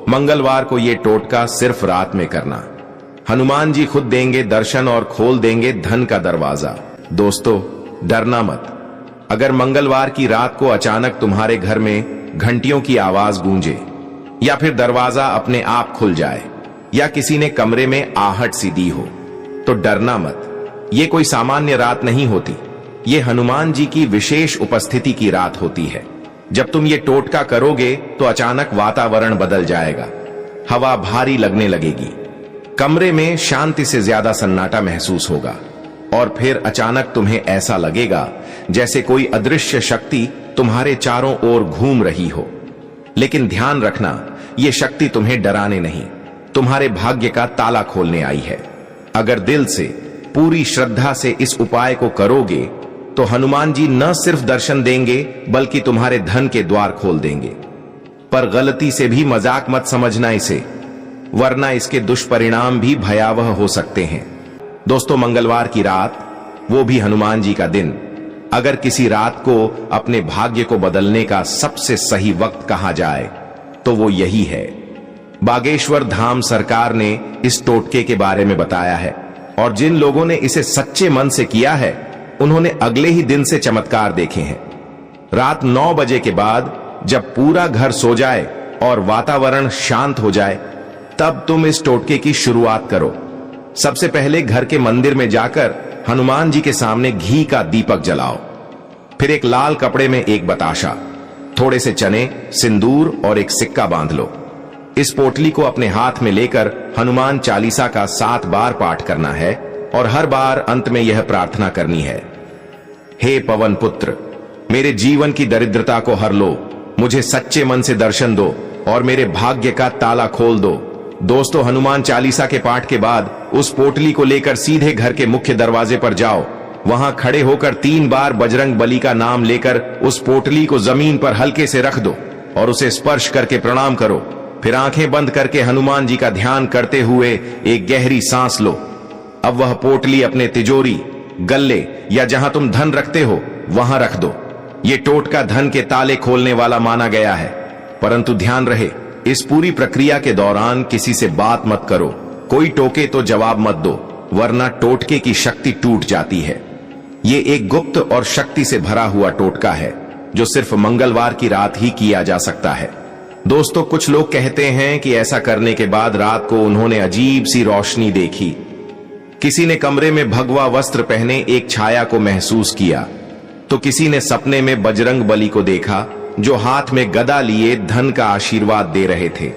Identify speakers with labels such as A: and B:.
A: मंगलवार को ये टोटका सिर्फ रात में करना। हनुमान जी खुद देंगे दर्शन और खोल देंगे धन का दरवाजा। दोस्तों, डरना मत। अगर मंगलवार की रात को अचानक तुम्हारे घर में घंटियों की आवाज गूंजे, या फिर दरवाजा अपने आप खुल जाए, या किसी ने कमरे में आहट सी दी हो, तो डरना मत। ये कोई सामान्य रात नहीं होती। ये हनुमान जी की विशेष उपस्थिति की रात होती है। जब तुम ये टोटका करोगे तो अचानक वातावरण बदल जाएगा। हवा भारी लगने लगेगी, कमरे में शांति से ज्यादा सन्नाटा महसूस होगा, और फिर अचानक तुम्हें ऐसा लगेगा जैसे कोई अदृश्य शक्ति तुम्हारे चारों ओर घूम रही हो। लेकिन ध्यान रखना, यह शक्ति तुम्हें डराने नहीं, तुम्हारे भाग्य का ताला खोलने आई है। अगर दिल से पूरी श्रद्धा से इस उपाय को करोगे तो हनुमान जी न सिर्फ दर्शन देंगे बल्कि तुम्हारे धन के द्वार खोल देंगे। पर गलती से भी मजाक मत समझना इसे, वरना इसके दुष्परिणाम भी भयावह हो सकते हैं। दोस्तों, मंगलवार की रात, वो भी हनुमान जी का दिन, अगर किसी रात को अपने भाग्य को बदलने का सबसे सही वक्त कहा जाए तो वो यही है। बागेश्वर धाम सरकार ने इस टोटके के बारे में बताया है, और जिन लोगों ने इसे सच्चे मन से किया है उन्होंने अगले ही दिन से चमत्कार देखे हैं। रात 9 बजे के बाद जब पूरा घर सो जाए और वातावरण शांत हो जाए, तब तुम इस टोटके की शुरुआत करो। सबसे पहले घर के मंदिर में जाकर हनुमान जी के सामने घी का दीपक जलाओ। फिर एक लाल कपड़े में एक बताशा, थोड़े से चने, सिंदूर और एक सिक्का बांध लो। इस पोटली को अपने हाथ में लेकर हनुमान चालीसा का 7 बार पाठ करना है, और हर बार अंत में यह प्रार्थना करनी है, हे पवन पुत्र, मेरे जीवन की दरिद्रता को हर लो, मुझे सच्चे मन से दर्शन दो और मेरे भाग्य का ताला खोल दो। दोस्तों, हनुमान चालीसा के पाठ के बाद उस पोटली को लेकर सीधे घर के मुख्य दरवाजे पर जाओ। वहां खड़े होकर 3 बार बजरंग बली का नाम लेकर उस पोटली को जमीन पर हल्के से रख दो और उसे स्पर्श करके प्रणाम करो। फिर आंखें बंद करके हनुमान जी का ध्यान करते हुए एक गहरी सांस लो। अब वह पोटली अपने तिजोरी, गल्ले या जहां तुम धन रखते हो वहां रख दो। ये टोटका धन के ताले खोलने वाला माना गया है, परंतु ध्यान रहे, इस पूरी प्रक्रिया के दौरान किसी से बात मत करो। कोई टोके तो जवाब मत दो, वरना टोटके की शक्ति टूट जाती है। ये एक गुप्त और शक्ति से भरा हुआ टोटका है जो सिर्फ मंगलवार की रात ही किया जा सकता है। दोस्तों, कुछ लोग कहते हैं कि ऐसा करने के बाद रात को उन्होंने अजीब सी रोशनी देखी, किसी ने कमरे में भगवा वस्त्र पहने एक छाया को महसूस किया, तो किसी ने सपने में बजरंग बली को देखा जो हाथ में गदा लिए धन का आशीर्वाद दे रहे थे।